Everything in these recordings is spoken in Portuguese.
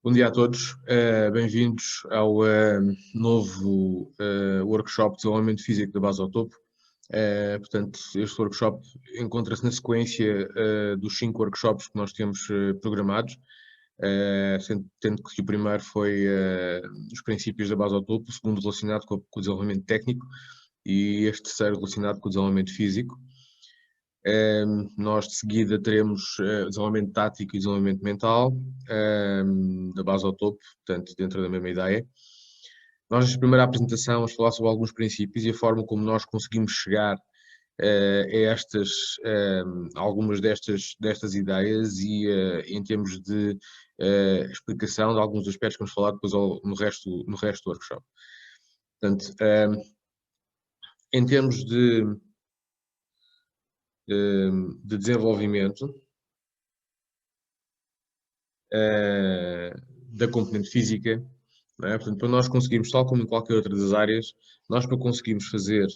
Bom dia a todos, bem-vindos ao novo workshop de desenvolvimento físico da base ao topo. Portanto, este workshop encontra-se na sequência dos 5 workshops que nós temos programados, tendo que o primeiro foi os princípios da base ao topo, o segundo relacionado com o desenvolvimento técnico e este terceiro relacionado com o desenvolvimento físico. Nós de seguida teremos desenvolvimento tático e desenvolvimento mental, da base ao topo, portanto dentro da mesma ideia. Nós nesta primeira apresentação vamos falar sobre alguns princípios e a forma como nós conseguimos chegar a algumas destas ideias e em termos de explicação de alguns aspectos que vamos falar depois no resto do workshop. Portanto, em termos de desenvolvimento da componente física, não é? Portanto, para nós conseguirmos, tal como em qualquer outra das áreas, nós para conseguirmos fazer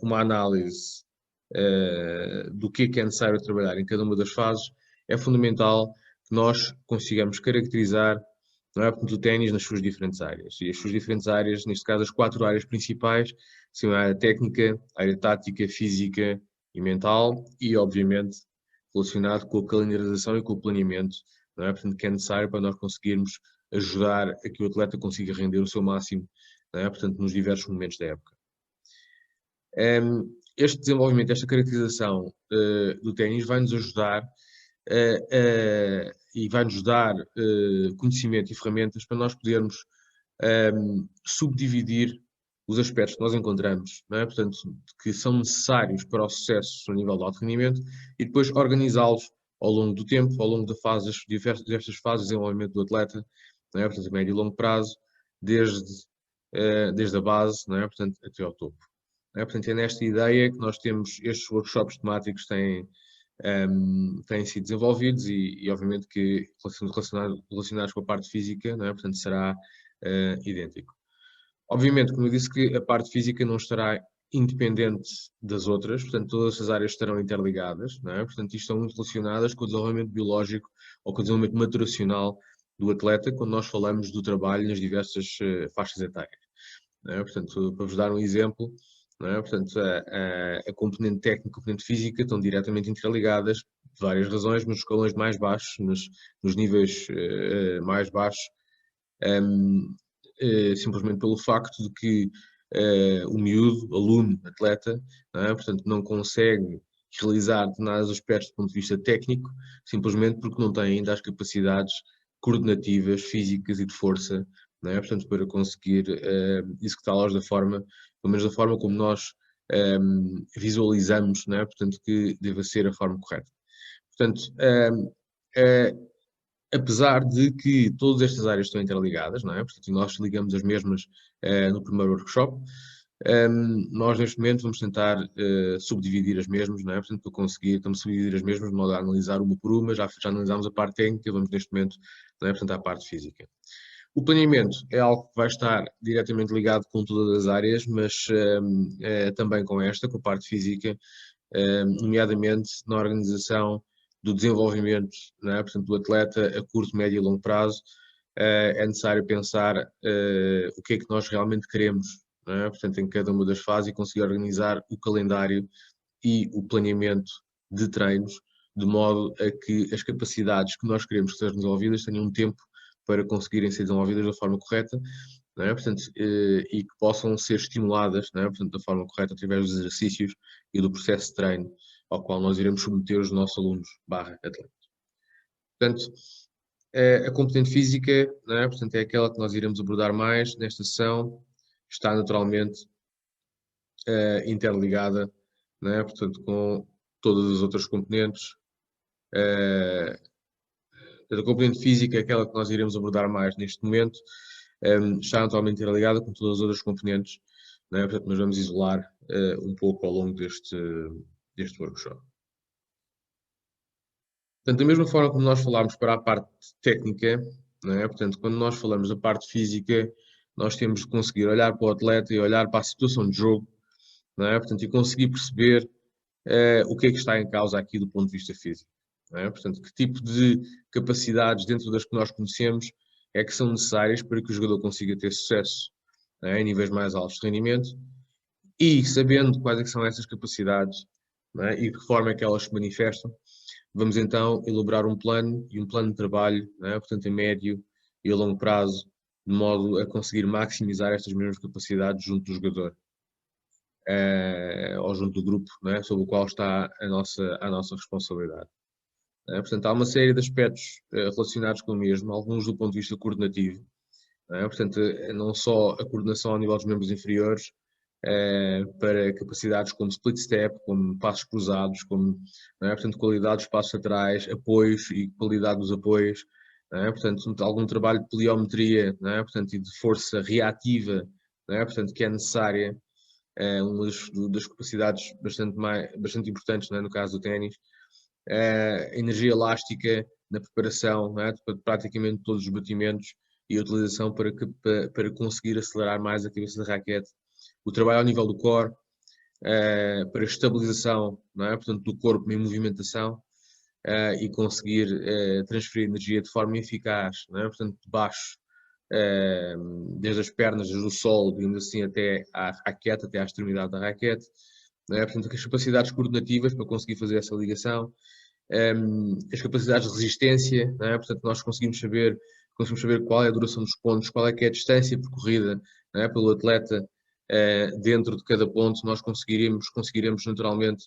uma análise do que é necessário trabalhar em cada uma das fases, é fundamental que nós consigamos caracterizar, não é? Portanto, o ténis nas suas diferentes áreas. E as suas diferentes áreas, neste caso as 4 áreas principais, são a área técnica, a área tática, física e mental e, obviamente, relacionado com a calendarização e com o planeamento, não é? Portanto, que é necessário para nós conseguirmos ajudar a que o atleta consiga render o seu máximo, não é? Portanto, nos diversos momentos da época. Este desenvolvimento, esta caracterização do ténis vai-nos ajudar e vai-nos dar conhecimento e ferramentas para nós podermos subdividir os aspectos que nós encontramos, não é? Portanto, que são necessários para o sucesso no nível de alto rendimento e depois organizá-los ao longo do tempo, ao longo destas fases de desenvolvimento do atleta, não é? Portanto, a médio e longo prazo, desde a base, não é? Portanto, até ao topo. Não é? Portanto, é nesta ideia que nós temos estes workshops temáticos têm sido desenvolvidos e obviamente que relacionados com a parte física, não é? Portanto, será idêntico. Obviamente, como eu disse, que a parte física não estará independente das outras, portanto, todas as áreas estarão interligadas, não é? Portanto, isto estão muito relacionadas com o desenvolvimento biológico ou com o desenvolvimento maturacional do atleta, quando nós falamos do trabalho nas diversas faixas etárias. Não é? Portanto, para vos dar um exemplo, não é? Portanto, a componente técnica e a componente física estão diretamente interligadas, por várias razões, nos escalões mais baixos, nos níveis mais baixos, simplesmente pelo facto de que o miúdo, aluno, atleta, não é? Portanto, não consegue realizar determinados aspectos do ponto de vista técnico, simplesmente porque não tem ainda as capacidades coordenativas, físicas e de força, não é? Portanto, para conseguir executá-las pelo menos da forma como nós visualizamos, não é? Portanto, que deva ser a forma correta. Portanto, apesar de que todas estas áreas estão interligadas, não é? Portanto, nós ligamos as mesmas no primeiro workshop, nós neste momento vamos tentar subdividir as mesmas, não é? Portanto, para conseguir subdividir as mesmas, de modo a analisar uma por uma, já analisámos a parte técnica, vamos neste momento, não é? Portanto, à parte física. O planeamento é algo que vai estar diretamente ligado com todas as áreas, mas também com a parte física, nomeadamente na organização do desenvolvimento, não é? Portanto, do atleta a curto, médio e longo prazo, é necessário pensar o que é que nós realmente queremos, não é? Portanto, em cada uma das fases e conseguir organizar o calendário e o planeamento de treinos, de modo a que as capacidades que nós queremos que sejam desenvolvidas tenham um tempo para conseguirem ser desenvolvidas da forma correta, não é? Portanto, e que possam ser estimuladas, não é? Portanto, da forma correta através dos exercícios e do processo de treino ao qual nós iremos submeter os nossos alunos /atletas. Portanto, a componente física, não é? Portanto, é aquela que nós iremos abordar mais nesta sessão, está naturalmente interligada, não é? Portanto, com todas as outras componentes. A componente física é aquela que nós iremos abordar mais neste momento, está naturalmente interligada com todas as outras componentes, não é? Portanto, nós vamos isolar um pouco ao longo deste workshop. Portanto, da mesma forma como nós falámos para a parte técnica, não é? Portanto, quando nós falamos da parte física, nós temos de conseguir olhar para o atleta e olhar para a situação de jogo, não é? Portanto, e conseguir perceber o que é que está em causa aqui do ponto de vista físico. não é? Portanto, que tipo de capacidades dentro das que nós conhecemos é que são necessárias para que o jogador consiga ter sucesso, não é? Em níveis mais altos de rendimento, e sabendo quais é que são essas capacidades, não é? E de que forma é que elas se manifestam, vamos então elaborar um plano e um plano de trabalho, não é? Portanto, a médio e a longo prazo, de modo a conseguir maximizar estas mesmas capacidades junto do jogador, ou junto do grupo, não é? Sobre o qual está a nossa responsabilidade. Portanto, há uma série de aspectos relacionados com o mesmo, alguns do ponto de vista coordenativo, não é? Portanto, não só a coordenação ao nível dos membros inferiores, para capacidades como split step, como passos cruzados, como, não é? Portanto, qualidade dos passos atrás, apoios e qualidade dos apoios, não é? Portanto, algum trabalho de pliometria, não é? Portanto, e de força reativa, não é? Portanto, que é necessária, uma das capacidades bastante importantes, não é? No caso do ténis, energia elástica na preparação, não é? De praticamente todos os batimentos e a utilização para conseguir acelerar mais a cabeça da raquete. O trabalho ao nível do core, para estabilização, não é? Portanto, do corpo em movimentação, e conseguir transferir energia de forma eficaz, não é? Portanto, de baixo, desde as pernas, desde o solo, digamos assim, até à raquete, até à extremidade da raquete, não é? Portanto, as capacidades coordenativas para conseguir fazer essa ligação, as capacidades de resistência, não é? Portanto, nós conseguimos saber qual é a duração dos pontos, qual é que é a distância percorrida, não é? Pelo atleta dentro de cada ponto, nós conseguiremos naturalmente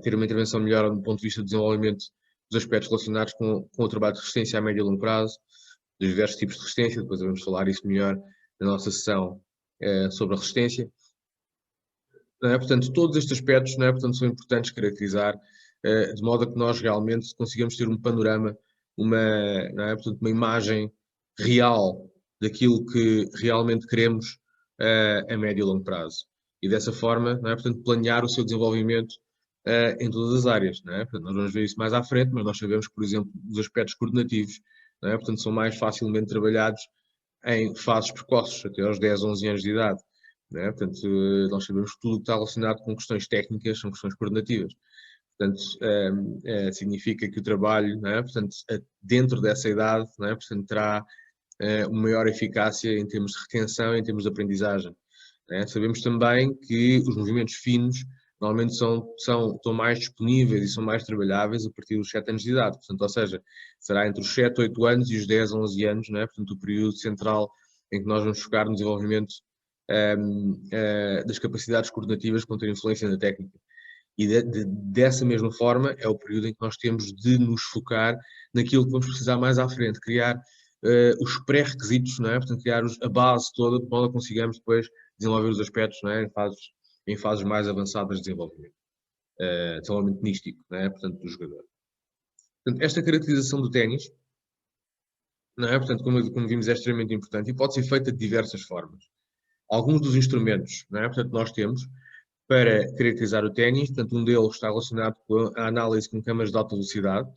ter uma intervenção melhor do ponto de vista do desenvolvimento dos aspectos relacionados com o trabalho de resistência a médio e longo prazo, dos diversos tipos de resistência, depois vamos falar isso melhor na nossa sessão sobre a resistência. Não é? Portanto, todos estes aspectos, não é? Portanto, são importantes caracterizar, de modo a que nós realmente consigamos ter um panorama, não é? Portanto, uma imagem real daquilo que realmente queremos a médio e longo prazo. E dessa forma, não é? Portanto, planear o seu desenvolvimento em todas as áreas. Não é? Portanto, nós vamos ver isso mais à frente, mas nós sabemos que, por exemplo, os aspectos coordenativos, não é? Portanto, são mais facilmente trabalhados em fases precoces, até aos 10, 11 anos de idade. Né? Portanto, nós sabemos que tudo que está relacionado com questões técnicas são questões coordenativas. Portanto, significa que o trabalho, não é? Portanto, dentro dessa idade, não é? Portanto, terá uma maior eficácia em termos de retenção e em termos de aprendizagem. Né? Sabemos também que os movimentos finos normalmente estão mais disponíveis e são mais trabalháveis a partir dos 7 anos de idade. Portanto, ou seja, será entre os 7, 8 anos e os 10, 11 anos, não é? Portanto, o período central em que nós vamos focar no desenvolvimento das capacidades coordenativas que vão ter influência na técnica. E dessa mesma forma é o período em que nós temos de nos focar naquilo que vamos precisar mais à frente, criar os pré-requisitos, não é? Portanto, criar a base toda de modo a consigamos depois desenvolver os aspectos, não é? Em fases mais avançadas de desenvolvimento místico, não é? Portanto, do jogador. Portanto, esta caracterização do ténis, não é? Portanto, como vimos, é extremamente importante e pode ser feita de diversas formas. Alguns dos instrumentos, não é? Portanto, nós temos para caracterizar o ténis, portanto, um deles está relacionado com a análise com câmaras de alta velocidade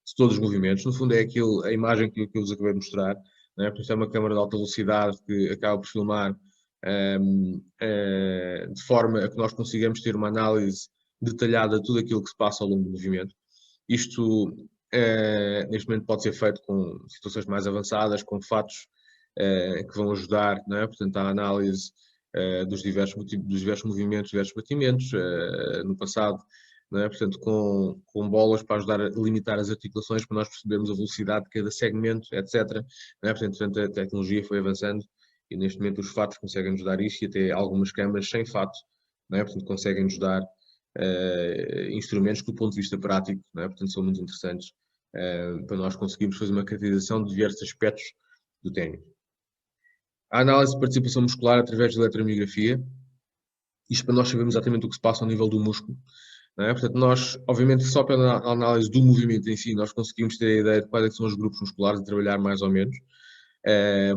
de todos os movimentos. No fundo, é a imagem que eu vos acabei de mostrar, não é? Portanto, é uma câmara de alta velocidade que acaba por filmar de forma a que nós consigamos ter uma análise detalhada de tudo aquilo que se passa ao longo do movimento. Isto, neste momento, pode ser feito com situações mais avançadas, com fatos que vão ajudar, não é? Portanto, à análise dos diversos movimentos, diversos batimentos, no passado, não é? Portanto, com bolas para ajudar a limitar as articulações, para nós percebermos a velocidade de cada segmento, etc. Não é? Portanto, a tecnologia foi avançando e neste momento os fatos conseguem nos dar isso e até algumas câmaras sem fato, não é? Portanto, conseguem nos dar instrumentos que do ponto de vista prático, não é? Portanto, são muito interessantes para nós conseguirmos fazer uma caracterização de diversos aspectos do ténis. A análise de participação muscular através de eletromiografia, isto para nós sabermos exatamente o que se passa ao nível do músculo, não é? Portanto, nós, obviamente, só pela análise do movimento em si, nós conseguimos ter a ideia de quais são os grupos musculares e trabalhar mais ou menos,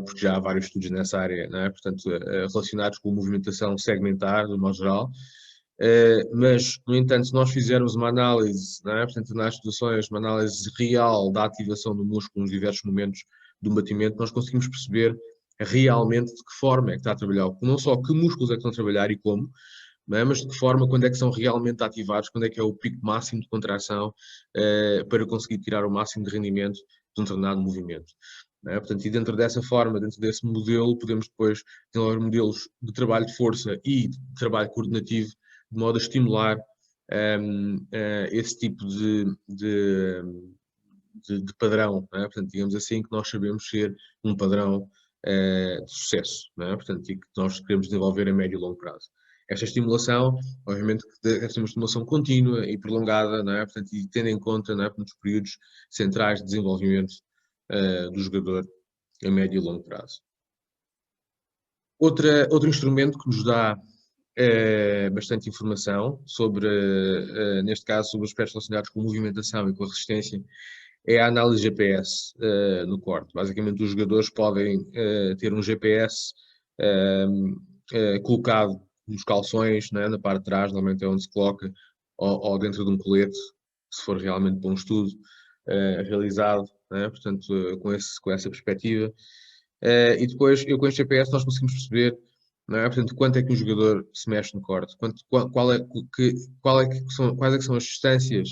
porque já há vários estudos nessa área, não é? Portanto, relacionados com a movimentação segmentar, de modo geral. Mas, no entanto, se nós fizermos uma análise, não é? Portanto, nas situações, uma análise real da ativação do músculo nos diversos momentos do batimento, nós conseguimos perceber realmente de que forma é que está a trabalhar, não só que músculos é que estão a trabalhar e como, não é? Mas de que forma, quando é que são realmente ativados, quando é que é o pico máximo de contração para conseguir tirar o máximo de rendimento de um determinado movimento. Não é? Portanto, e dentro dessa forma, dentro desse modelo, podemos depois desenvolver modelos de trabalho de força e de trabalho coordenativo, de modo a estimular esse tipo de padrão, não é? Portanto, digamos assim, que nós sabemos ser um padrão de sucesso, não é? Portanto, e que nós queremos desenvolver a médio e longo prazo. Esta estimulação, obviamente, deve ser uma estimulação contínua e prolongada, não é? Portanto, e tendo em conta, não é? Portanto, os períodos centrais de desenvolvimento do jogador a médio e longo prazo. Outro instrumento que nos dá bastante informação sobre, neste caso, sobre os aspectos relacionados com a movimentação e com a resistência, é a análise GPS no corte. Basicamente, os jogadores podem ter um GPS colocado nos calções, né, na parte de trás, normalmente é onde se coloca, ou dentro de um colete, se for realmente para um estudo realizado, né, portanto, com essa perspectiva. E depois, com este GPS, nós conseguimos perceber, não é? Portanto, quanto é que um jogador se mexe no corte, quais é que são as distâncias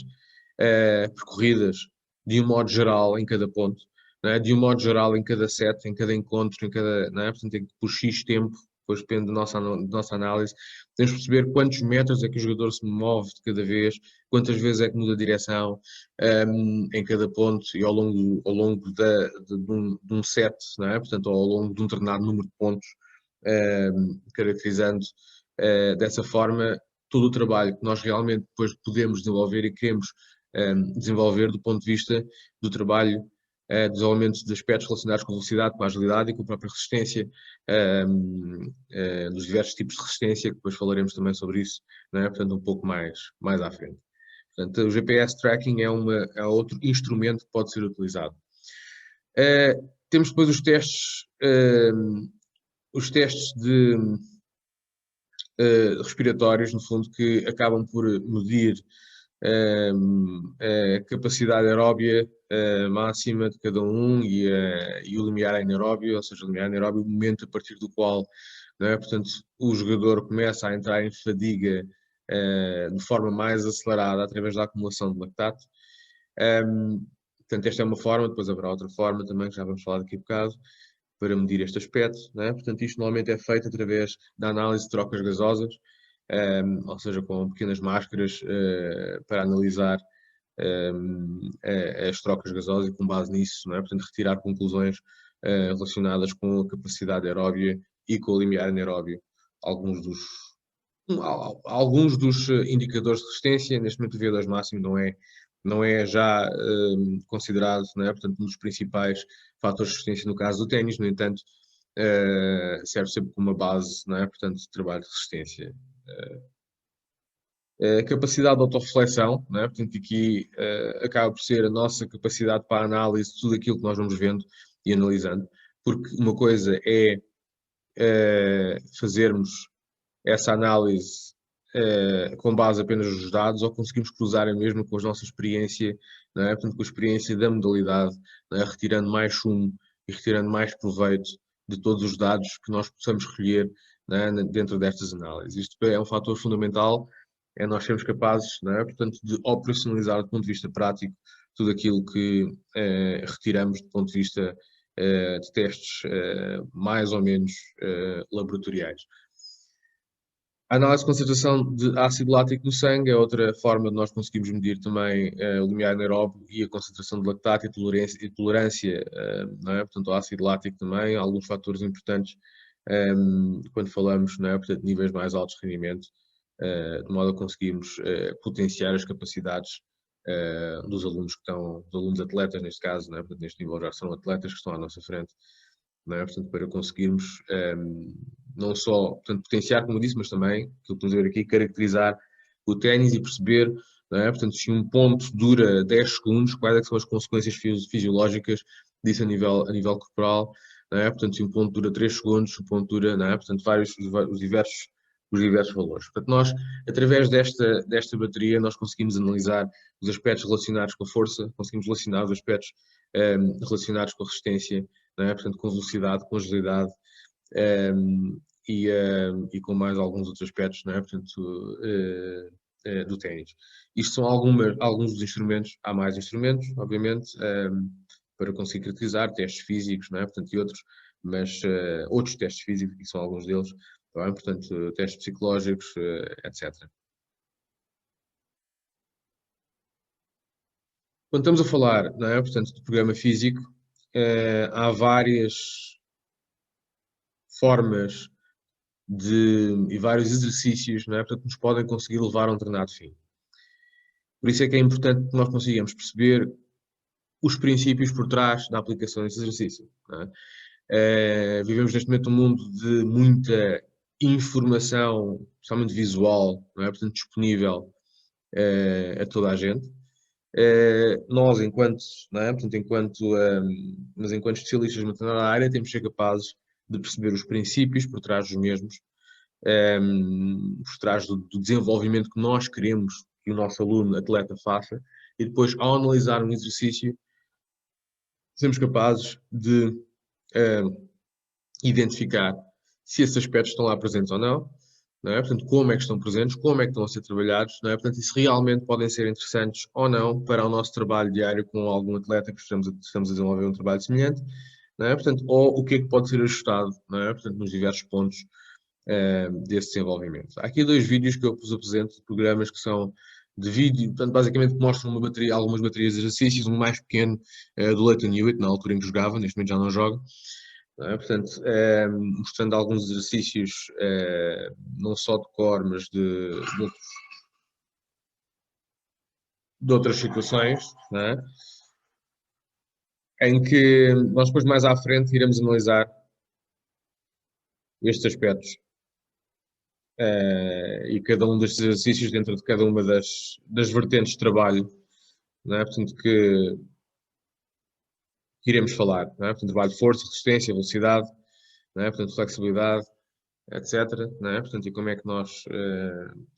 percorridas de um modo geral em cada ponto, não é? De um modo geral em cada set, em cada encontro, em cada, não é? Portanto, por X tempo, depois depende da nossa análise, temos de perceber quantos metros é que o jogador se move de cada vez, quantas vezes é que muda a direção em cada ponto e ao longo de um set, não é? Portanto, ao longo de um determinado número de pontos, caracterizando dessa forma todo o trabalho que nós realmente depois podemos desenvolver e queremos desenvolver do ponto de vista do trabalho, desenvolvimento de aspectos relacionados com a velocidade, com a agilidade e com a própria resistência, dos diversos tipos de resistência, que depois falaremos também sobre isso, não é? Portanto, um pouco mais à frente. Portanto, o GPS tracking é outro instrumento que pode ser utilizado. Temos depois os testes de respiratórios, no fundo, que acabam por medir a capacidade aeróbia máxima de cada um e o limiar anaeróbio, ou seja, o limiar anaeróbio, o momento a partir do qual, não é? Portanto, o jogador começa a entrar em fadiga de forma mais acelerada através da acumulação de lactato. Portanto, esta é uma forma, depois haverá outra forma também, que já vamos falar daqui a bocado, para medir este aspecto, não é? Portanto, isto normalmente é feito através da análise de trocas gasosas, ou seja, com pequenas máscaras para analisar as trocas gasosas e com base nisso, não é? Portanto, retirar conclusões relacionadas com a capacidade aeróbia e com o limiar anaeróbio. Alguns dos indicadores de resistência, neste momento o VO2 máximo não é já considerado, não é? Portanto, um dos principais fatores de resistência no caso do ténis, no entanto, serve sempre como uma base, não é? Portanto, de trabalho de resistência. Capacidade de autorreflexão, não é? Portanto, aqui acaba por ser a nossa capacidade para a análise de tudo aquilo que nós vamos vendo e analisando, porque uma coisa é fazermos essa análise com base apenas nos dados, ou conseguimos cruzar a mesma com a nossa experiência, não é? Portanto, com a experiência da modalidade, não é? Retirando mais sumo e retirando mais proveito de todos os dados que nós possamos recolher, não é? Dentro destas análises. Isto é um fator fundamental, é nós sermos capazes, não é? Portanto, de operacionalizar do ponto de vista prático tudo aquilo que retiramos do ponto de vista de testes mais ou menos laboratoriais. A análise de concentração de ácido lático no sangue é outra forma de nós conseguirmos medir também o limiar anaeróbio e a concentração de lactato e tolerância, não é? Portanto, o ácido lático também, alguns fatores importantes quando falamos, não é? Portanto, de níveis mais altos de rendimento, de modo a conseguirmos potenciar as capacidades dos alunos dos alunos atletas, neste caso, não é? Portanto, neste nível já são atletas que estão à nossa frente, não é? Portanto, para conseguirmos não só, portanto, potenciar, como eu disse, mas também, aquilo que vamos ver aqui, caracterizar o ténis e perceber, não é? Portanto, se um ponto dura 10 segundos, quais é que são as consequências fisiológicas disso a nível corporal, não é? Portanto, se um ponto dura 3 segundos, se um ponto dura, não é? Portanto, os diversos valores. Portanto, nós, através desta bateria, nós conseguimos analisar os aspectos relacionados com a força, conseguimos relacionar os aspectos relacionados com a resistência, não é? Portanto, com velocidade, com agilidade, e com mais alguns outros aspectos, não é? Portanto, do ténis. Isto são alguns dos instrumentos, há mais instrumentos, obviamente, para conseguir caracterizar, testes físicos, não é? Portanto, e outros, mas outros testes físicos, e são alguns deles, tá bem? Portanto, testes psicológicos, etc. Quando estamos a falar, não é? Portanto, do programa físico, há várias formas e vários exercícios, não é? Portanto, que nos podem conseguir levar a um determinado fim. Por isso é que é importante que nós consigamos perceber os princípios por trás da aplicação desse exercício. Não é? Vivemos neste momento um mundo de muita informação, especialmente visual, não é? Portanto, disponível a toda a gente. Nós, não é? Portanto, enquanto especialistas na determinada área, temos de ser capazes de perceber os princípios por trás dos mesmos, por trás do desenvolvimento que nós queremos que o nosso aluno, atleta, faça, e depois, ao analisar um exercício, sermos capazes de identificar se esses aspectos estão lá presentes ou não, não é? Portanto, como é que estão presentes, como é que estão a ser trabalhados, não é? Portanto, e se realmente podem ser interessantes ou não para o nosso trabalho diário com algum atleta que estamos a desenvolver um trabalho semelhante, não é? Portanto, ou o que é que pode ser ajustado, não é? Portanto, nos diversos pontos desse desenvolvimento. Há aqui dois vídeos que eu vos apresento, de programas que são de vídeo, portanto, basicamente mostram algumas baterias de exercícios, um mais pequeno do Leighton Hewitt, na altura em que jogava, neste momento já não joga, não é? Portanto, mostrando alguns exercícios, não só de core, mas de outras situações, não é? Em que nós depois mais à frente iremos analisar estes aspectos e cada um destes exercícios dentro de cada uma das vertentes de trabalho, não é? Portanto, que iremos falar, não é? Portanto, trabalho de força, resistência, velocidade, não é? Portanto, flexibilidade, etc. Não é? Portanto, e como é que nós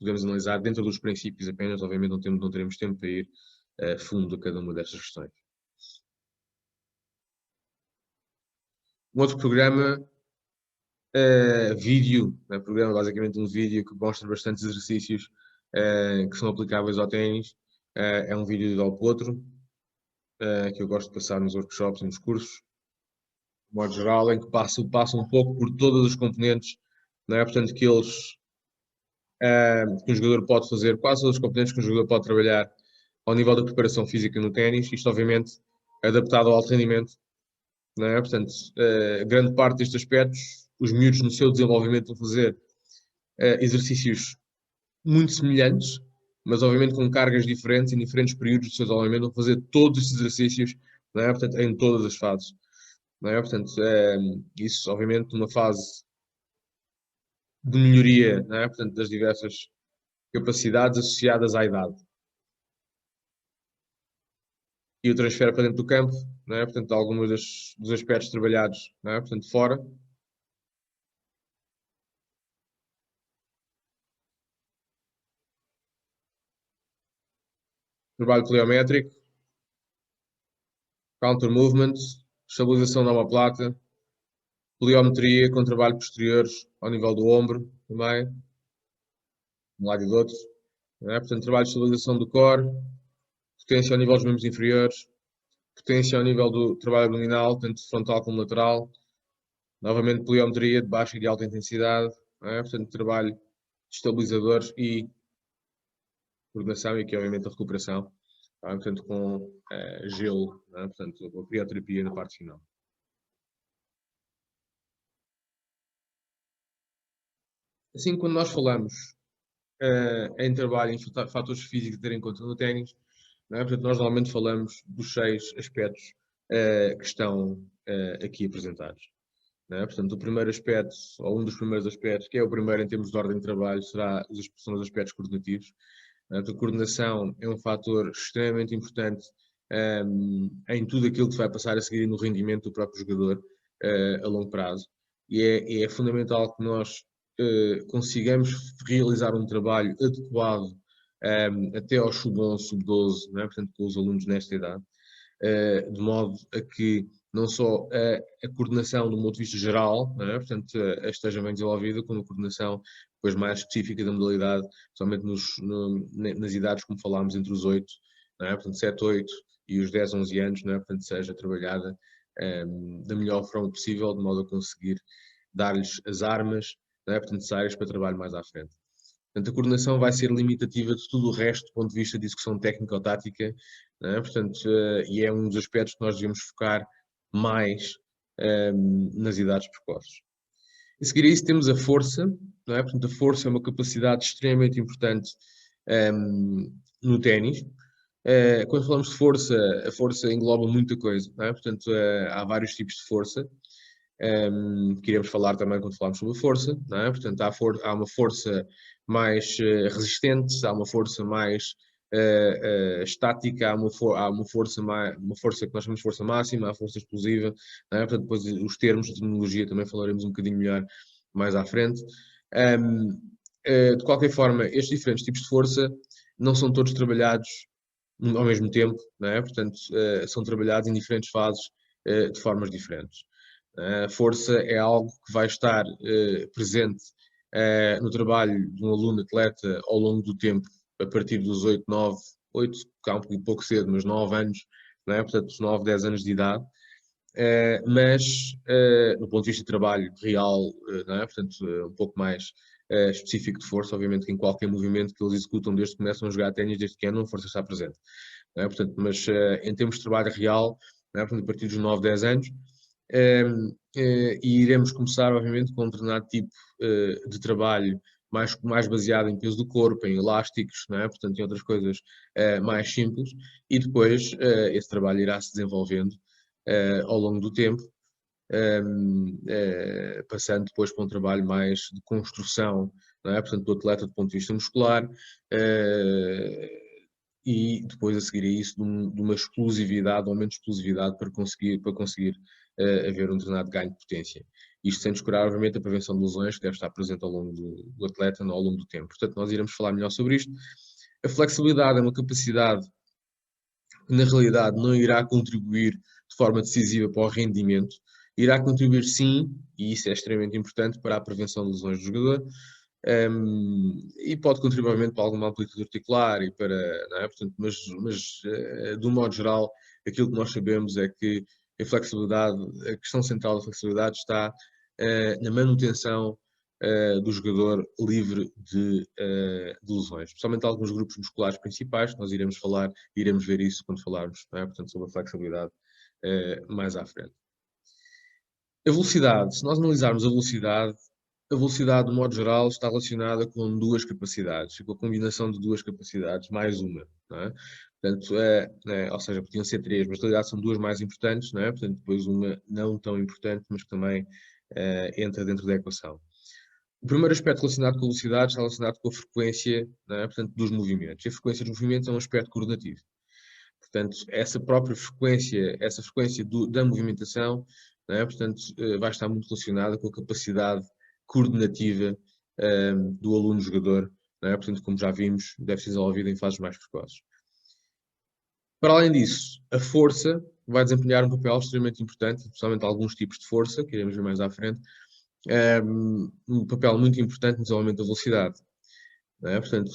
podemos analisar dentro dos princípios apenas, obviamente não teremos tempo para ir a fundo a cada uma destas questões. Um outro programa, vídeo, é um programa basicamente um vídeo que mostra bastantes exercícios que são aplicáveis ao ténis, é um vídeo do Potro, que eu gosto de passar nos workshops e nos cursos, de modo geral, em que passa um pouco por todas as componentes, não é? Portanto, que um jogador pode fazer, quase todas as componentes que um jogador pode trabalhar ao nível da preparação física no ténis, isto obviamente adaptado ao alto rendimento, não é? Portanto, grande parte destes aspectos, os miúdos no seu desenvolvimento vão fazer exercícios muito semelhantes, mas obviamente com cargas diferentes em diferentes períodos do seu desenvolvimento, vão fazer todos estes exercícios, não é? Portanto, em todas as fases, não é? Portanto, isso obviamente numa fase de melhoria, não é? Portanto, das diversas capacidades associadas à idade. E o transfere para dentro do campo, não é? Portanto, alguns dos aspectos trabalhados, não é? Portanto, fora. Trabalho pliométrico, counter movement, estabilização na omoplata, pliometria com trabalho posteriores ao nível do ombro, também, de um lado e do outro. Não é? Portanto, trabalho de estabilização do core, potência ao nível dos membros inferiores, potência ao nível do trabalho abdominal, tanto frontal como lateral. Novamente, pliometria de baixa e de alta intensidade. Não é? Portanto, trabalho de estabilizadores e coordenação e aqui, obviamente, a recuperação. Tá? Portanto, com gelo, não é? Portanto, a crioterapia na parte final. Assim, quando nós falamos em trabalho, em fatores físicos a ter em conta no ténis, não é? Portanto, nós normalmente falamos dos 6 aspectos que estão aqui apresentados. Não é? Portanto, o primeiro aspecto, ou um dos primeiros aspectos, que é o primeiro em termos de ordem de trabalho, são os aspectos coordenativos. Portanto, a coordenação é um fator extremamente importante em tudo aquilo que vai passar a seguir no rendimento do próprio jogador a longo prazo. E é fundamental que nós consigamos realizar um trabalho adequado até ao sub-11, sub-12, não é? Portanto, com os alunos nesta idade, de modo a que não só a coordenação do ponto de vista geral, não é? Portanto, esteja bem desenvolvida, como a coordenação depois mais específica da modalidade, principalmente nas idades, como falámos, entre os 8, não é? Portanto, 7, 8 e os 10, 11 anos, não é? Portanto, seja trabalhada da melhor forma possível, de modo a conseguir dar-lhes as armas, não é? Portanto, necessárias para trabalho mais à frente. Portanto, a coordenação vai ser limitativa de tudo o resto do ponto de vista de execução técnica ou tática, não é? Portanto, e é um dos aspectos que nós devemos focar mais nas idades precoces. A seguir a isso temos a força, não é? Portanto, a força é uma capacidade extremamente importante no ténis. Quando falamos de força, a força engloba muita coisa, não é? Portanto, há vários tipos de força, que iremos falar também quando falarmos sobre força, não é? Portanto, há uma força mais resistente, há uma força mais estática, há uma força que nós chamamos de força máxima, há força explosiva, não é? Portanto, depois os termos de terminologia também falaremos um bocadinho melhor mais à frente. De qualquer forma, estes diferentes tipos de força não são todos trabalhados ao mesmo tempo, não é? Portanto, são trabalhados em diferentes fases, de formas diferentes. A força é algo que vai estar presente no trabalho de um aluno atleta ao longo do tempo, a partir dos 8, 9, 8, cá um pouco cedo, mas 9 anos, não é? Portanto, 9, 10 anos de idade. Mas, no ponto de vista de trabalho real, não é? Portanto, um pouco mais específico de força, obviamente que em qualquer movimento que eles executam desde que começam a jogar ténis, desde que andam, a força está presente. Não é? Portanto, mas em termos de trabalho real, não é? Portanto, a partir dos 9, 10 anos, e iremos começar, obviamente, com um determinado tipo de trabalho mais baseado em peso do corpo, em elásticos, não é? Portanto, em outras coisas mais simples, e depois esse trabalho irá se desenvolvendo ao longo do tempo, passando depois para um trabalho mais de construção, não é? Portanto, do atleta do ponto de vista muscular, e depois a seguir a isso de uma explosividade, aumento de explosividade para conseguir haver um determinado ganho de potência. Isto sem descurar, obviamente, a prevenção de lesões que deve estar presente ao longo do atleta, ao longo do tempo. Portanto, nós iremos falar melhor sobre isto. A flexibilidade é uma capacidade que, na realidade, não irá contribuir de forma decisiva para o rendimento, irá contribuir sim, e isso é extremamente importante, para a prevenção de lesões do jogador, e pode contribuir, obviamente, para alguma amplitude articular e para, não é? Portanto, mas de um modo geral, aquilo que nós sabemos é que a flexibilidade, a questão central da flexibilidade está na manutenção do jogador livre de lesões, especialmente alguns grupos musculares principais, que nós iremos falar, iremos ver isso quando falarmos, não é? Portanto, sobre a flexibilidade mais à frente. A velocidade, se nós analisarmos a velocidade, de modo geral, está relacionada com duas capacidades, com a combinação de duas capacidades, mais uma, não é? Portanto, ou seja, podiam ser três, mas na realidade são duas mais importantes, não é? Portanto, depois uma não tão importante, mas que também entra dentro da equação. O primeiro aspecto relacionado com a velocidade está relacionado com a frequência, não é? Portanto, dos movimentos. E a frequência dos movimentos é um aspecto coordenativo. Portanto, essa própria frequência, essa frequência da movimentação, não é? Portanto, vai estar muito relacionada com a capacidade coordenativa do aluno-jogador, não é? Portanto, como já vimos, deve ser desenvolvida em fases mais precoces. Para além disso, a força vai desempenhar um papel extremamente importante, especialmente alguns tipos de força, que iremos ver mais à frente, um papel muito importante no desenvolvimento da velocidade. Não é? Portanto,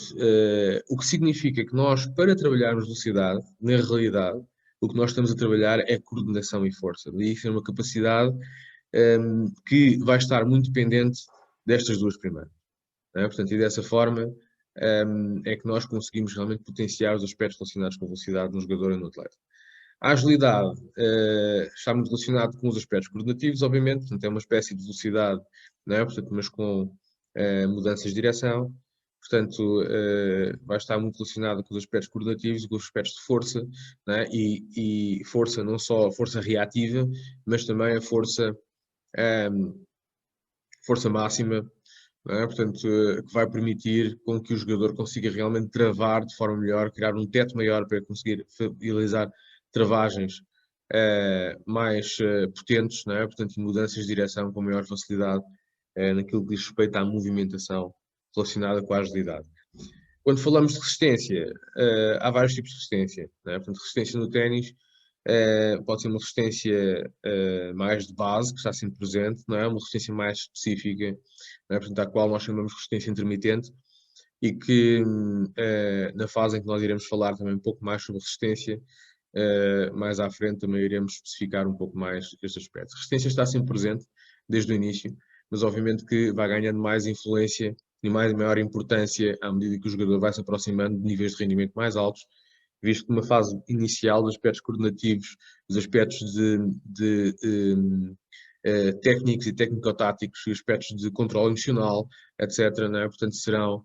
o que significa que nós, para trabalharmos velocidade, na realidade, o que nós estamos a trabalhar é coordenação e força. Daí ser uma capacidade que vai estar muito dependente destas duas primeiras. Não é? Portanto, e dessa forma é que nós conseguimos realmente potenciar os aspectos relacionados com a velocidade no jogador e no atleta. A agilidade está muito relacionado com os aspectos coordenativos, obviamente, portanto, é uma espécie de velocidade, não é? Portanto, mas com mudanças de direção. Portanto, vai estar muito relacionado com os aspectos coordenativos e com os aspectos de força, não é? E força, não só força reativa, mas também a força máxima, não é? Portanto, que vai permitir com que o jogador consiga realmente travar de forma melhor, criar um teto maior para conseguir realizar travagens mais potentes, não é? Portanto, mudanças de direção com maior facilidade naquilo que diz respeito à movimentação relacionada com a agilidade. Quando falamos de resistência, há vários tipos de resistência, não é? Portanto, resistência no ténis pode ser uma resistência mais de base, que está sempre presente, não é? Uma resistência mais específica, não é? Portanto, à qual nós chamamos de resistência intermitente, e que na fase em que nós iremos falar também um pouco mais sobre resistência, mais à frente também iremos especificar um pouco mais este aspecto. A resistência está sempre presente desde o início, mas obviamente que vai ganhando mais influência e maior importância à medida que o jogador vai se aproximando de níveis de rendimento mais altos, visto que numa fase inicial dos aspectos coordenativos, dos aspectos técnicos e técnico-táticos, e aspectos de controle emocional, etc., não é? Portanto, serão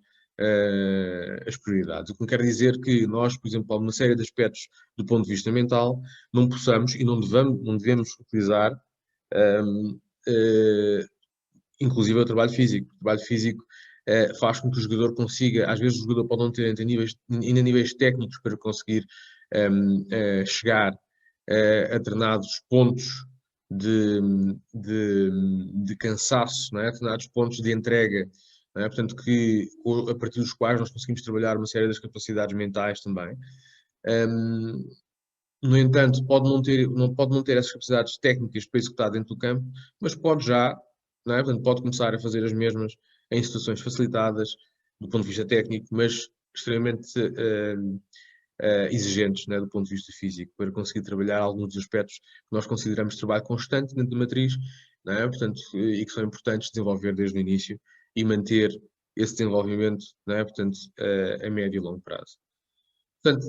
as prioridades. O que não quer dizer que nós, por exemplo, há uma série de aspectos do ponto de vista mental, não possamos e não devemos utilizar, inclusive o trabalho físico. O trabalho físico faz com que o jogador consiga, às vezes o jogador pode não ter ainda níveis técnicos para conseguir chegar a determinados pontos de cansaço, não é? A determinados pontos de entrega, não é? Portanto, a partir dos quais nós conseguimos trabalhar uma série das capacidades mentais também. No entanto, pode não ter essas capacidades técnicas para executar dentro do campo, mas pode já, não é? Portanto, pode começar a fazer as mesmas em situações facilitadas do ponto de vista técnico, mas extremamente exigentes, né, do ponto de vista físico, para conseguir trabalhar alguns dos aspectos que nós consideramos de trabalho constante dentro da matriz, não é? Portanto, e que são importantes desenvolver desde o início e manter esse desenvolvimento, não é? Portanto, a médio e longo prazo. Portanto,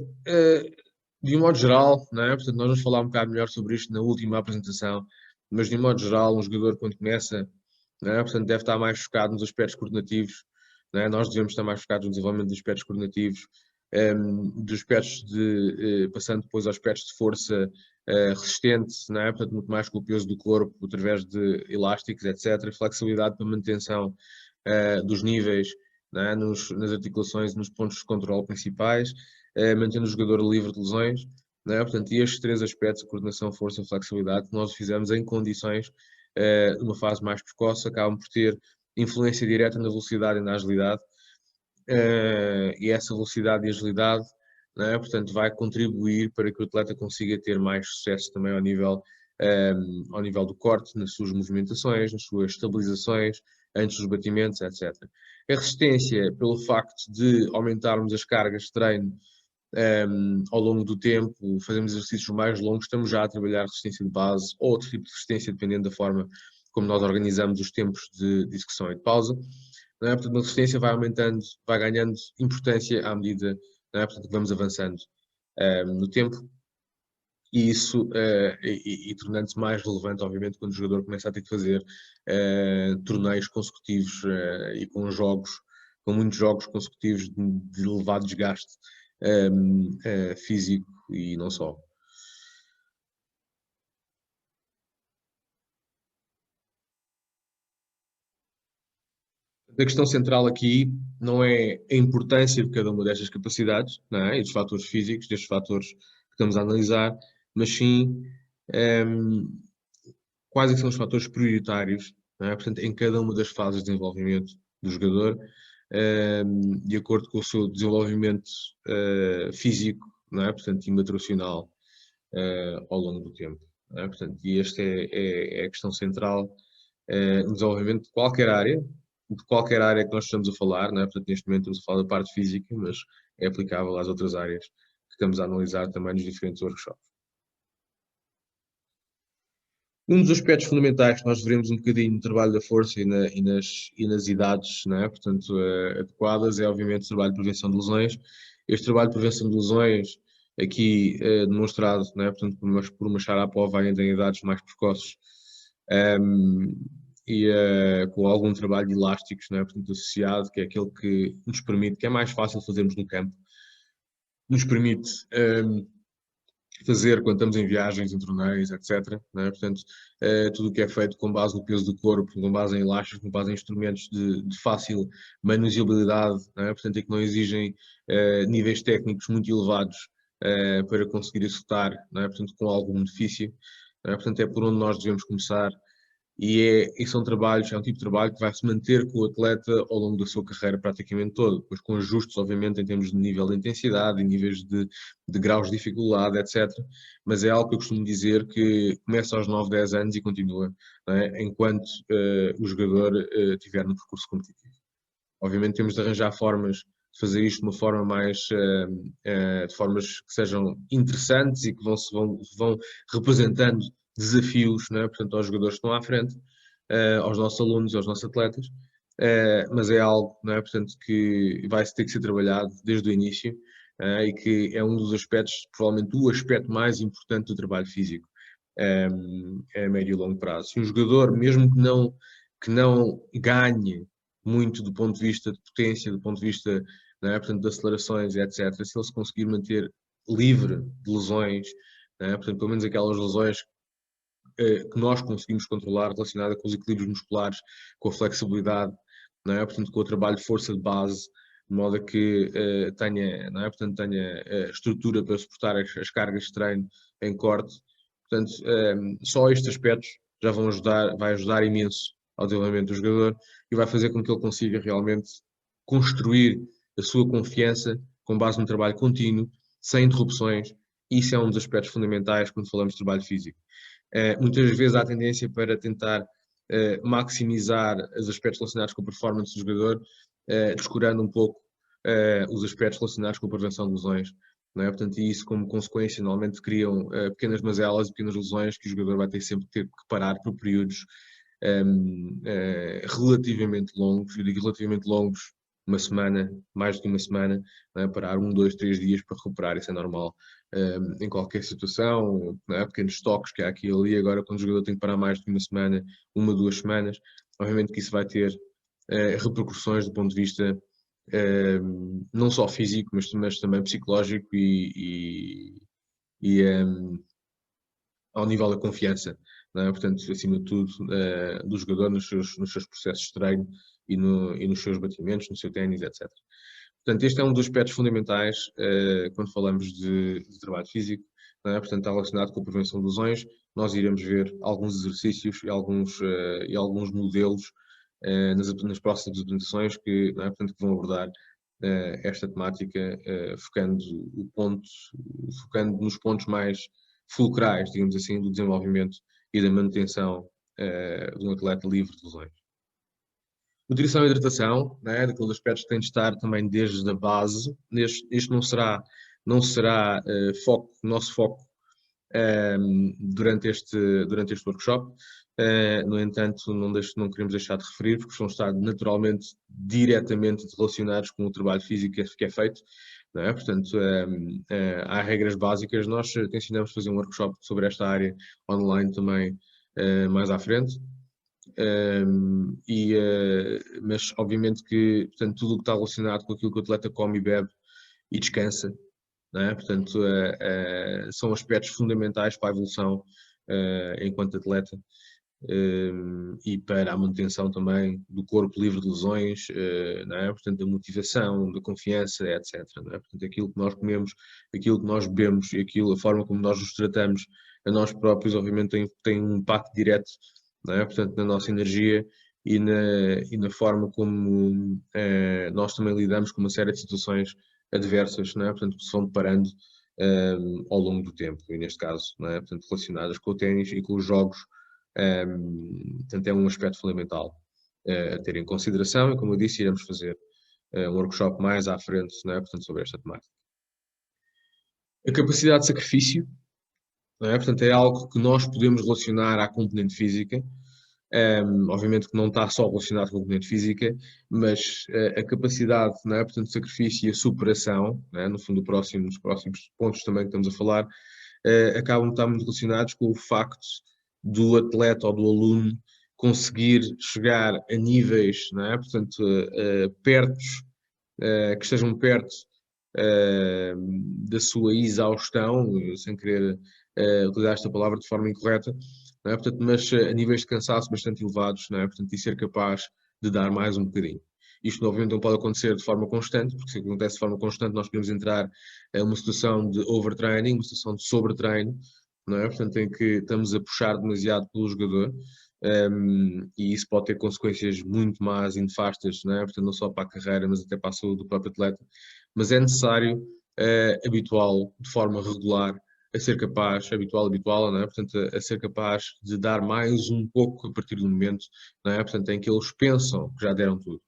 de um modo geral, não é? Portanto, nós vamos falar um bocado melhor sobre isto na última apresentação, mas de um modo geral, um jogador quando começa, não é? Portanto, deve estar mais focado nos aspectos coordenativos, não é? Nós devemos estar mais focados no desenvolvimento dos aspectos coordenativos, dos aspectos passando depois aos aspectos de força resistente, não é? Portanto, muito mais com o peso do corpo, através de elásticos, etc. Flexibilidade para manutenção dos níveis, não é? Nas articulações e nos pontos de controle principais, mantendo o jogador livre de lesões, não é? Portanto, e estes três aspectos, coordenação, força e flexibilidade, que nós o fizemos em condições, numa fase mais precoce, acabam por ter influência direta na velocidade e na agilidade, e essa velocidade e agilidade, não é? Portanto, vai contribuir para que o atleta consiga ter mais sucesso também ao nível do corte, nas suas movimentações, nas suas estabilizações, antes dos batimentos, etc. A resistência, pelo facto de aumentarmos as cargas de treino ao longo do tempo, fazemos exercícios mais longos, estamos já a trabalhar resistência de base ou outro tipo de resistência, dependendo da forma como nós organizamos os tempos de execução e de pausa. Não é? Portanto, a resistência vai aumentando, vai ganhando importância à medida, não é? Portanto, que vamos avançando no tempo, e isso tornando-se mais relevante, obviamente, quando o jogador começa a ter que fazer torneios consecutivos e com muitos jogos consecutivos de elevado desgaste físico e não só. A questão central aqui não é a importância de cada uma destas capacidades, não é? E dos fatores físicos, destes fatores que estamos a analisar, mas sim quais é que são os fatores prioritários, não é? Portanto, em cada uma das fases de desenvolvimento do jogador, de acordo com o seu desenvolvimento físico, não é? Portanto, e nutricional ao longo do tempo. Não é? Portanto, e esta é a questão central no desenvolvimento de qualquer área que nós estamos a falar, não é? Portanto, neste momento estamos a falar da parte física, mas é aplicável às outras áreas que estamos a analisar também nos diferentes workshops. Um dos aspectos fundamentais que nós veremos um bocadinho no trabalho da força e nas idades, não é? Portanto, adequadas, é obviamente o trabalho de prevenção de lesões. Este trabalho de prevenção de lesões, aqui demonstrado, não é? Portanto, por uma Sharapova ainda em idades mais precoces, e com algum trabalho de elásticos, não é? Portanto, associado, que é aquele que nos permite, que é mais fácil fazermos no campo, nos permite fazer quando estamos em viagens, em torneios, etc. Não é? Portanto, tudo o que é feito com base no peso do corpo, com base em elásticos, com base em instrumentos de fácil manuseabilidade, não é? Portanto, é que não exigem níveis técnicos muito elevados para conseguir executar, não é? Portanto, com algum benefício. Não é? Portanto, é por onde nós devemos começar E são trabalhos, é um tipo de trabalho que vai se manter com o atleta ao longo da sua carreira praticamente toda, depois com ajustes, obviamente, em termos de nível de intensidade, em níveis de graus de dificuldade, etc. Mas é algo que eu costumo dizer que começa aos 9, 10 anos e continua, não é? Enquanto o jogador estiver no percurso competitivo. Obviamente temos de arranjar formas de fazer isto de uma forma mais, de formas que sejam interessantes e que vão representando desafios, não é? Portanto, aos jogadores que estão à frente, aos nossos alunos, aos nossos atletas, mas é algo, não é? Portanto, que vai ter que ser trabalhado desde o início, e que é um dos aspectos, provavelmente o aspecto mais importante do trabalho físico, a médio e longo prazo. Se um jogador, mesmo que não ganhe muito do ponto de vista de potência, do ponto de vista, não é? Portanto, de acelerações, etc., se ele se conseguir manter livre de lesões, não é? Portanto, pelo menos aquelas lesões que nós conseguimos controlar relacionada com os equilíbrios musculares, com a flexibilidade, não é? Portanto, com o trabalho de força de base, de modo a que tenha, não é? Portanto, tenha estrutura para suportar as cargas de treino em corte. Portanto, só estes aspectos já vão ajudar, vai ajudar imenso ao desenvolvimento do jogador e vai fazer com que ele consiga realmente construir a sua confiança com base no trabalho contínuo, sem interrupções. Isso é um dos aspectos fundamentais quando falamos de trabalho físico. Muitas vezes há tendência para tentar maximizar os aspectos relacionados com a performance do jogador, descurando um pouco os aspectos relacionados com a prevenção de lesões. Não é? Portanto, e isso, como consequência, normalmente criam pequenas mazelas e pequenas lesões que o jogador vai ter sempre que ter que parar por períodos relativamente longos. Eu digo relativamente longos, uma semana, mais do que uma semana, não é? Parar 1, 2, 3 dias para recuperar, isso é normal em qualquer situação, não é? Pequenos toques que há aqui e ali. Agora, quando o jogador tem que parar mais do que uma semana, 1, 2 semanas, obviamente que isso vai ter repercussões do ponto de vista não só físico, mas também psicológico e ao nível da confiança, não é? Portanto, acima de tudo, do jogador nos seus processos de treino e nos seus batimentos, no seu ténis, etc. Portanto, este é um dos aspectos fundamentais quando falamos de trabalho físico, não é? Portanto, está relacionado com a prevenção de lesões. Nós iremos ver alguns exercícios e alguns modelos nas próximas apresentações que, não é? Portanto, que vão abordar esta temática, focando nos pontos mais fulcrais, digamos assim, do desenvolvimento e da manutenção de um atleta livre de lesões. Nutrição e hidratação, né, daqueles aspectos que têm de estar também desde a base. Este não será nosso foco durante este workshop. No entanto, não queremos deixar de referir, porque vão estar naturalmente diretamente relacionados com o trabalho físico que é feito. Não é? Portanto, há regras básicas. Nós te ensinamos a fazer um workshop sobre esta área online também mais à frente. Mas obviamente que, portanto, tudo o que está relacionado com aquilo que o atleta come e bebe e descansa, não é? Portanto, são aspectos fundamentais para a evolução enquanto atleta e para a manutenção também do corpo livre de lesões, não é? Portanto, da motivação, da confiança, etc. Não é? Portanto, aquilo que nós comemos, aquilo que nós bebemos e a forma como nós nos tratamos a nós próprios, obviamente, tem um impacto direto, não é? Portanto, na nossa energia e na forma como nós também lidamos com uma série de situações adversas, não é? Portanto, que se vão deparando ao longo do tempo, e neste caso, não é? Portanto, relacionadas com o ténis e com os jogos. Portanto, é um aspecto fundamental a ter em consideração e, como eu disse, iremos fazer um workshop mais à frente, não é? Portanto, sobre esta temática. A capacidade de sacrifício, não é? Portanto, é algo que nós podemos relacionar à componente física. Obviamente que não está só relacionado com a componente física, mas a capacidade, não é? Portanto, de sacrifício e a superação, não é? No fundo, os próximos pontos também que estamos a falar, acabam de estar muito relacionados com o facto do atleta ou do aluno conseguir chegar a níveis, não é? Portanto, que estejam perto da sua exaustão, sem querer utilizar esta palavra de forma incorreta, não é? Portanto, mas a níveis de cansaço bastante elevados, não é? Portanto, e ser capaz de dar mais um bocadinho. Isto, obviamente, não pode acontecer de forma constante, porque se acontece de forma constante, nós podemos entrar em uma situação de overtraining, uma situação de sobretreino, não é? Portanto, em que estamos a puxar demasiado pelo jogador, e isso pode ter consequências muito más e nefastas, não é? Portanto, não só para a carreira, mas até para a saúde do próprio atleta. Mas é necessário habituá-lo de forma regular a ser capaz, habitual, não é? Portanto, a ser capaz de dar mais um pouco a partir do momento, não é? Portanto, em que eles pensam que já deram tudo.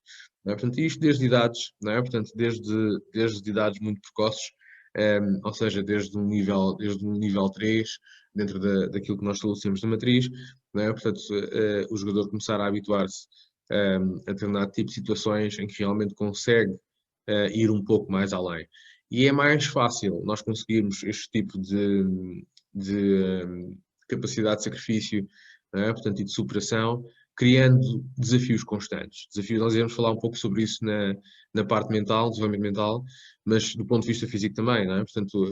Não é? Portanto, isto desde idades, não é? Portanto, desde idades muito precoces, ou seja, desde um nível 3 dentro daquilo que nós estabelecemos na matriz, não é? Portanto, o jogador começar a habituar-se a determinado tipo de situações em que realmente consegue ir um pouco mais além. E é mais fácil nós conseguirmos este tipo de capacidade de sacrifício, não é? Portanto, e de superação, criando desafios constantes. Desafios, nós iremos falar um pouco sobre isso na parte mental, desenvolvimento mental, mas do ponto de vista físico também, não é? Portanto,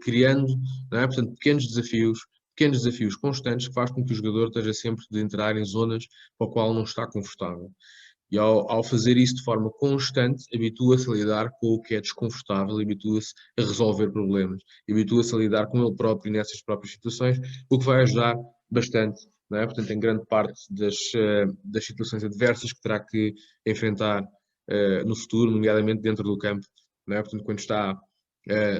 criando, não é? Portanto, pequenos desafios constantes que faz com que o jogador esteja sempre de entrar em zonas para o qual não está confortável. E ao fazer isso de forma constante, habitua-se a lidar com o que é desconfortável, habitua-se a resolver problemas, habitua-se a lidar com ele próprio nessas próprias situações, o que vai ajudar bastante, não é? Portanto, em grande parte das situações adversas que terá que enfrentar no futuro, nomeadamente dentro do campo, não é? Portanto, quando está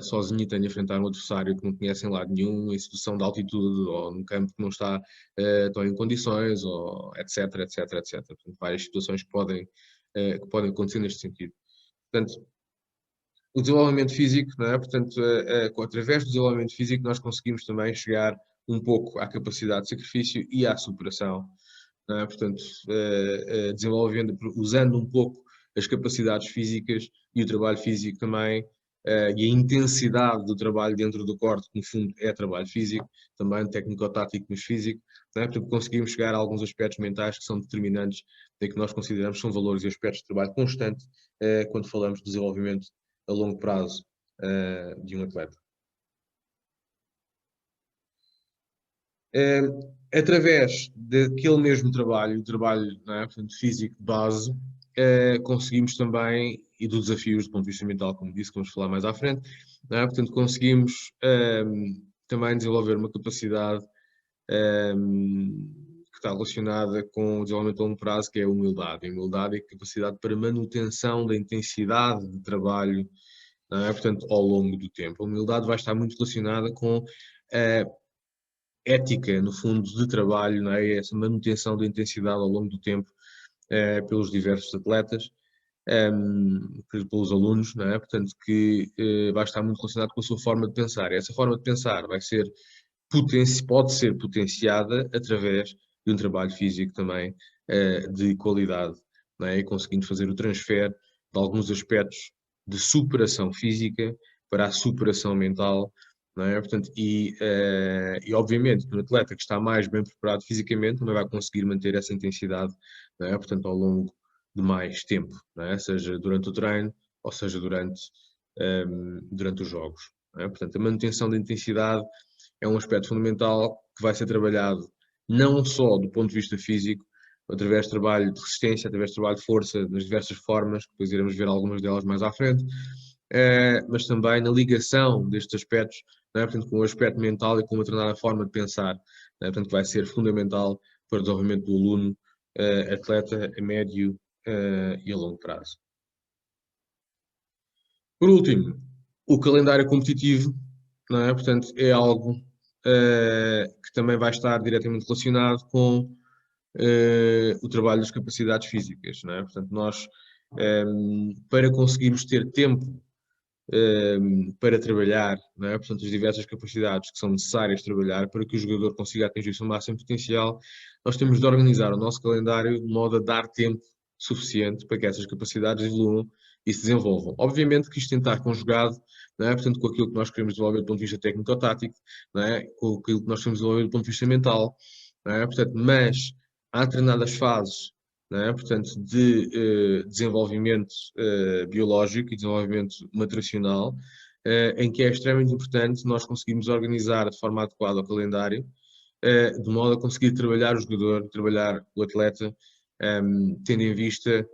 sozinho e tem de enfrentar um adversário que não conhece em lado nenhum, em situação de altitude ou num campo que não está tão em condições, ou etc, etc, etc. Portanto, várias situações que podem acontecer neste sentido. Portanto, o desenvolvimento físico, não é? Portanto, através do desenvolvimento físico nós conseguimos também chegar um pouco à capacidade de sacrifício e à superação, não é? Portanto, desenvolvendo, usando um pouco as capacidades físicas e o trabalho físico também, e a intensidade do trabalho dentro do corte, que no fundo é trabalho físico, também técnico-tático, mas físico, não é? Portanto, conseguimos chegar a alguns aspectos mentais que são determinantes, e que nós consideramos são valores e aspectos de trabalho constante, quando falamos de desenvolvimento a longo prazo, de um atleta. Através daquele mesmo trabalho, o trabalho, não é? Portanto, físico de base, conseguimos também, e dos desafios do ponto de vista mental, como disse, que vamos falar mais à frente, não é? Portanto, conseguimos também desenvolver uma capacidade que está relacionada com o desenvolvimento a longo prazo, que é a humildade. A humildade é a capacidade para manutenção da intensidade de trabalho, não é? Portanto, ao longo do tempo. A humildade vai estar muito relacionada com a ética, no fundo, de trabalho, não é? Essa manutenção da intensidade ao longo do tempo pelos diversos atletas, pelos alunos, não é? Portanto, que vai estar muito relacionado com a sua forma de pensar. E essa forma de pensar vai ser pode ser potenciada através de um trabalho físico também de qualidade, não é? E conseguindo fazer o transfer de alguns aspectos de superação física para a superação mental, não é? Portanto, e obviamente que um atleta que está mais bem preparado fisicamente também vai conseguir manter essa intensidade, não é? Portanto, ao longo de mais tempo, não é? Seja durante o treino ou seja durante os jogos, não é? Portanto, a manutenção da intensidade é um aspecto fundamental que vai ser trabalhado não só do ponto de vista físico, através de trabalho de resistência, através de trabalho de força, nas diversas formas, que depois iremos ver algumas delas mais à frente, mas também na ligação destes aspectos, não é? Portanto, com o aspecto mental e com uma determinada forma de pensar, não é? Portanto, vai ser fundamental para o desenvolvimento do aluno, atleta a médio e a longo prazo. Por último, o calendário competitivo, não é? Portanto, é algo que também vai estar diretamente relacionado com o trabalho das capacidades físicas, não é? Portanto, nós, para conseguirmos ter tempo para trabalhar, não é? Portanto, as diversas capacidades que são necessárias trabalhar para que o jogador consiga atingir o seu máximo potencial, nós temos de organizar o nosso calendário de modo a dar tempo suficiente para que essas capacidades evoluam e se desenvolvam. Obviamente que isto tem de estar conjugado, não é? Portanto, com aquilo que nós queremos desenvolver do ponto de vista técnico-tático, não é? Com aquilo que nós queremos desenvolver do ponto de vista mental, não é? Portanto, mas há determinadas fases, não é? Portanto, de desenvolvimento biológico e desenvolvimento nutricional, em que é extremamente importante nós conseguirmos organizar de forma adequada o calendário, de modo a conseguir trabalhar o jogador, trabalhar o atleta, tendo em vista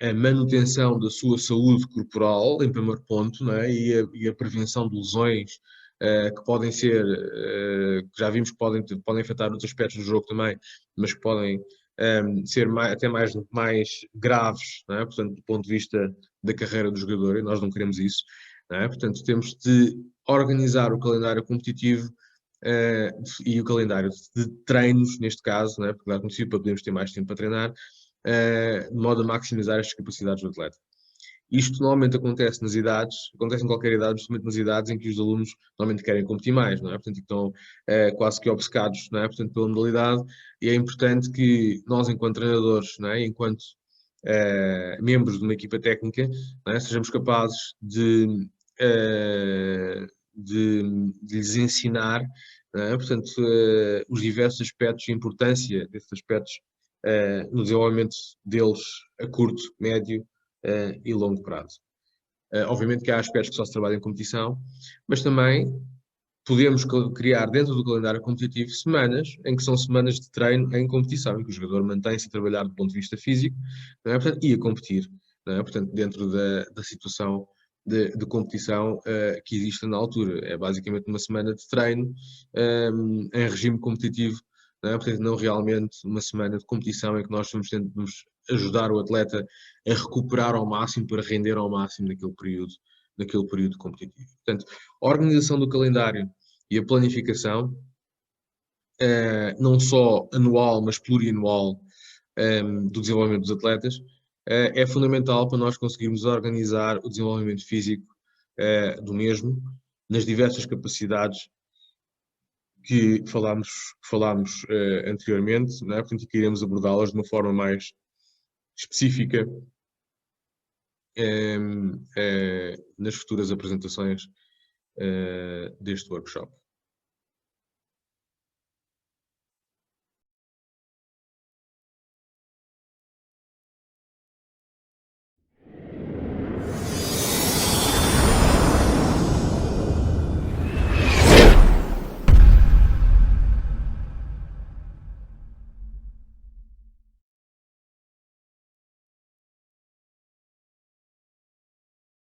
a manutenção da sua saúde corporal, em primeiro ponto, não é? E a prevenção de lesões que podem ser, que já vimos que podem afetar outros aspectos do jogo também, mas que podem ser até mais graves, não é? Portanto, do ponto de vista da carreira do jogador, e nós não queremos isso, não é? Portanto, temos de organizar o calendário competitivo e o calendário de treinos, neste caso, não é? Porque dá conhecido para podermos ter mais tempo para treinar, de modo a maximizar as capacidades do atleta. Isto normalmente acontece nas idades, acontece em qualquer idade, justamente nas idades em que os alunos normalmente querem competir mais, não é? Portanto, estão quase que obcecados, não é? Portanto, pela modalidade, e é importante que nós, enquanto treinadores, não é? Enquanto membros de uma equipa técnica, não é? Sejamos capazes de lhes ensinar, não é? Portanto, os diversos aspectos e a importância desses aspectos no desenvolvimento deles a curto, médio e longo prazo. Obviamente que há aspectos que só se trabalham em competição, mas também podemos criar dentro do calendário competitivo semanas em que são semanas de treino em competição, em que o jogador mantém-se a trabalhar do ponto de vista físico, não é? Portanto, e a competir, não é? Portanto, dentro da situação de competição que existe na altura. É basicamente uma semana de treino em regime competitivo, não é? Portanto, não realmente uma semana de competição em que nós tentamos ajudar o atleta a recuperar ao máximo para render ao máximo naquele período competitivo. Portanto, a organização do calendário e a planificação, não só anual, mas plurianual, do desenvolvimento dos atletas, é fundamental para nós conseguirmos organizar o desenvolvimento físico do mesmo, nas diversas capacidades que falámos anteriormente, não é? Portanto, que iremos abordá-las de uma forma mais específica nas futuras apresentações deste workshop.